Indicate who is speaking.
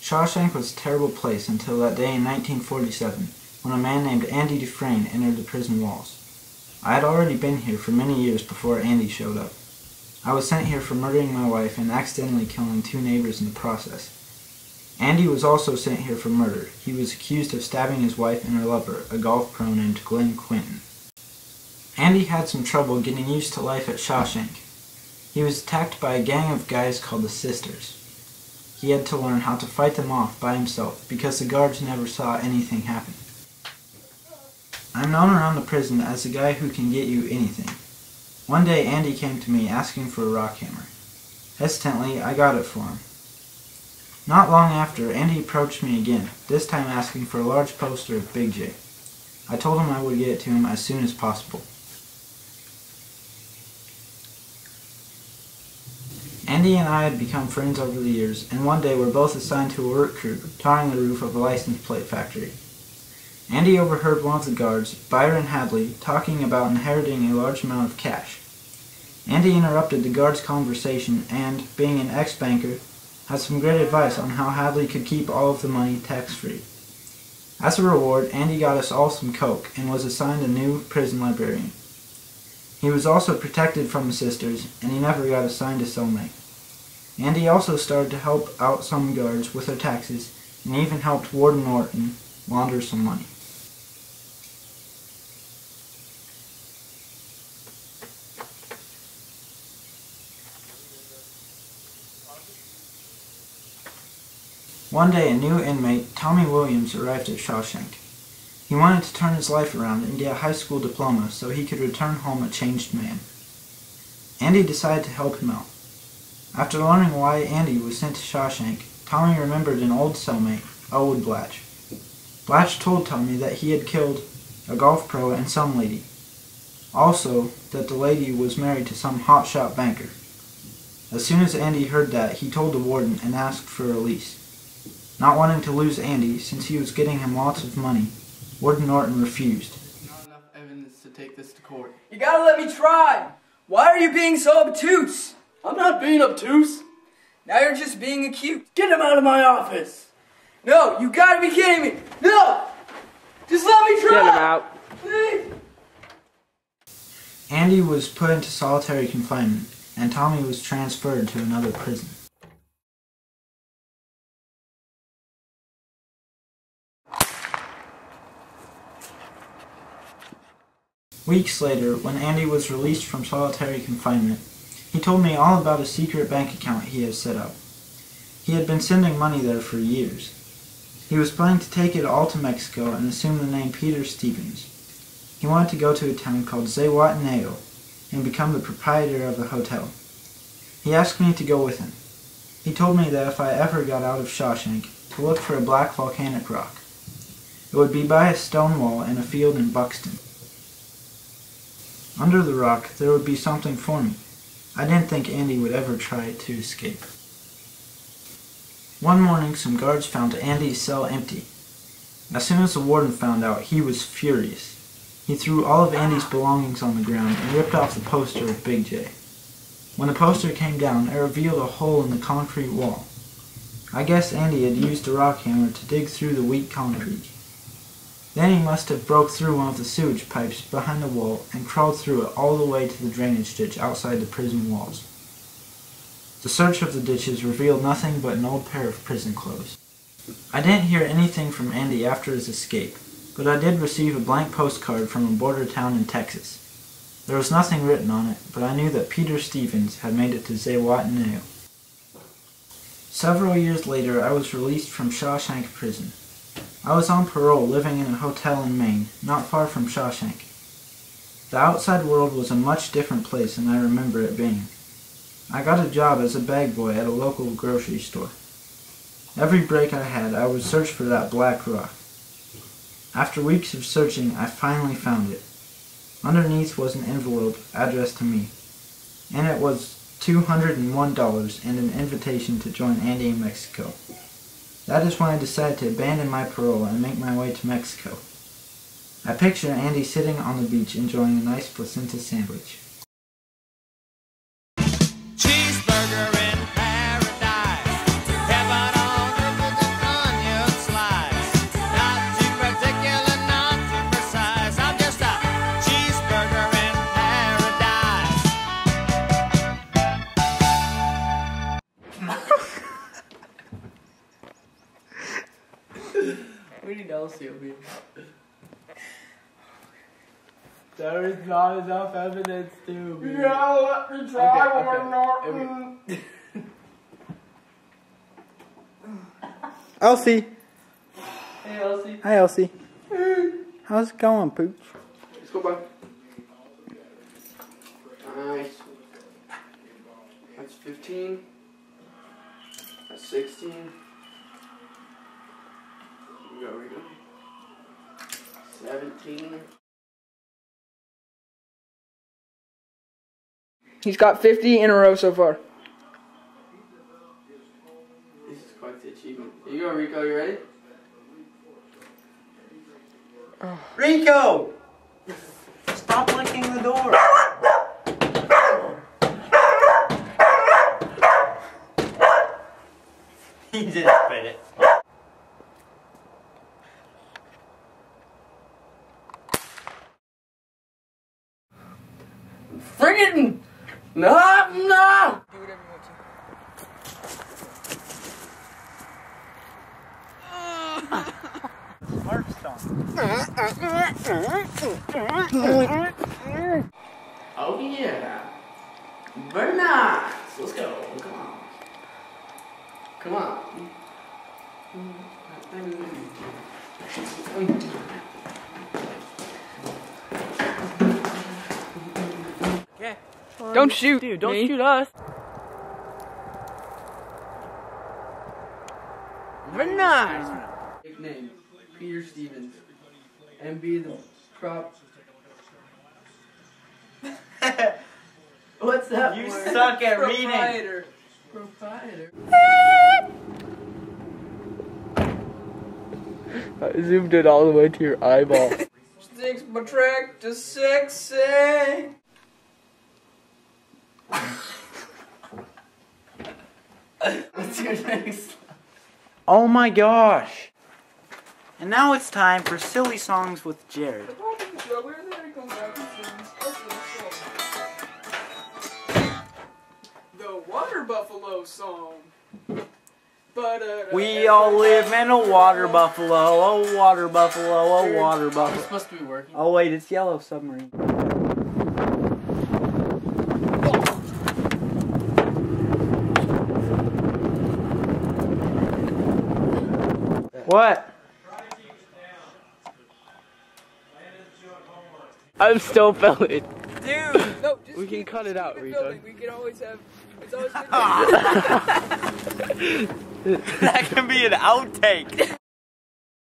Speaker 1: Shawshank was a terrible place until that day in 1947, when a man named Andy Dufresne entered the prison walls. I had already been here for many years before Andy showed up. I was sent here for murdering my wife and accidentally killing 2 neighbors in the process. Andy was also sent here for murder. He was accused of stabbing his wife and her lover, a golf pro named Glenn Quinton. Andy had some trouble getting used to life at Shawshank. He was attacked by a gang of guys called the Sisters. He had to learn how to fight them off by himself because the guards never saw anything happen. I'm known around the prison as the guy who can get you anything. One day Andy came to me asking for a rock hammer. Hesitantly, I got it for him. Not long after, Andy approached me again, this time asking for a large poster of Big J. I told him I would get it to him as soon as possible. Andy and I had become friends over the years, and one day we were both assigned to a work crew, tarring the roof of a license plate factory. Andy overheard one of the guards, Byron Hadley, talking about inheriting a large amount of cash. Andy interrupted the guard's conversation and, being an ex-banker, had some great advice on how Hadley could keep all of the money tax-free. As a reward, Andy got us all some coke and was assigned a new prison librarian. He was also protected from the Sisters, and he never got assigned a cellmate. Andy also started to help out some guards with their taxes, and even helped Warden Norton launder some money. One day, a new inmate, Tommy Williams, arrived at Shawshank. He wanted to turn his life around and get a high school diploma so he could return home a changed man. Andy decided to help him out. After learning why Andy was sent to Shawshank, Tommy remembered an old cellmate, Elwood Blatch. Blatch told Tommy that he had killed a golf pro and some lady. Also, that the lady was married to some hotshot banker. As soon as Andy heard that, he told the warden and asked for a release. Not wanting to lose Andy, since he was getting him lots of money, Warden Norton refused.
Speaker 2: Not enough evidence to take this to court.
Speaker 3: You gotta let me try! Why are you being so obtuse?
Speaker 2: I'm not being obtuse.
Speaker 3: Now you're just being acute.
Speaker 2: Get him out of my office!
Speaker 3: No, you gotta be kidding me! No! Just let me try!
Speaker 2: Get him out.
Speaker 3: Please!
Speaker 1: Andy was put into solitary confinement, and Tommy was transferred to another prison. Weeks later, when Andy was released from solitary confinement, he told me all about a secret bank account he had set up. He had been sending money there for years. He was planning to take it all to Mexico and assume the name Peter Stevens. He wanted to go to a town called Zihuatanejo and become the proprietor of the hotel. He asked me to go with him. He told me that if I ever got out of Shawshank, to look for a black volcanic rock. It would be by a stone wall in a field in Buxton. Under the rock, there would be something for me. I didn't think Andy would ever try to escape. One morning, some guards found Andy's cell empty. As soon as the warden found out, he was furious. He threw all of Andy's belongings on the ground and ripped off the poster of Big J. When the poster came down, it revealed a hole in the concrete wall. I guess Andy had used a rock hammer to dig through the weak concrete. Then he must have broke through one of the sewage pipes behind the wall and crawled through it all the way to the drainage ditch outside the prison walls. The search of the ditches revealed nothing but an old pair of prison clothes. I didn't hear anything from Andy after his escape, but I did receive a blank postcard from a border town in Texas. There was nothing written on it, but I knew that Peter Stevens had made it to Zihuatanejo. Several years later, I was released from Shawshank Prison. I was on parole living in a hotel in Maine, not far from Shawshank. The outside world was a much different place than I remember it being. I got a job as a bag boy at a local grocery store. Every break I had, I would search for that black rock. After weeks of searching, I finally found it. Underneath was an envelope addressed to me. In it was $201 and an invitation to join Andy in Mexico. That is when I decided to abandon my parole and make my way to Mexico. I picture Andy sitting on the beach enjoying a nice placenta sandwich.
Speaker 4: Cheeseburger in paradise, heaven on earth.
Speaker 2: We need Elsie over here.
Speaker 3: There is not enough evidence to be.
Speaker 2: Yeah, let me try one more.
Speaker 1: Elsie.
Speaker 2: Hey, Elsie.
Speaker 1: Hi, Elsie. How's it going, Pooch?
Speaker 2: Let's go back. Nice. That's 15. That's 16. Here we go. 17.
Speaker 3: He's got 50 in a row so far.
Speaker 2: This is quite the achievement. Here you go, Rico. You ready?
Speaker 1: Rico! Stop licking the door. He just bit it.
Speaker 2: Friggin' no!
Speaker 3: Do whatever you want to.
Speaker 1: Mark song.
Speaker 2: Oh yeah. Very nice. Let's go. Come on. Come on.
Speaker 3: Okay. Don't shoot. Dude, don't shoot us.
Speaker 2: Very nice. Nickname Peter Stevens. MB the prop. What's that?
Speaker 1: You
Speaker 2: word?
Speaker 1: suck at reading.
Speaker 2: Proprietor.
Speaker 3: I zoomed it all the way to your eyeball. Sticks my track to sexy.
Speaker 2: What's your next?
Speaker 1: Oh my gosh. And now it's time for Silly Songs with Jared.
Speaker 3: The Water Buffalo song.
Speaker 1: We all live in a water buffalo, oh water buffalo, oh water
Speaker 2: It's
Speaker 1: buffalo.
Speaker 2: supposed to be working.
Speaker 1: Oh wait, it's Yellow Submarine. What?
Speaker 3: I'm still filming.
Speaker 1: Dude!
Speaker 3: No, just
Speaker 4: We can cut it out, Rita.
Speaker 3: We can always have. It's always
Speaker 1: That can be an outtake.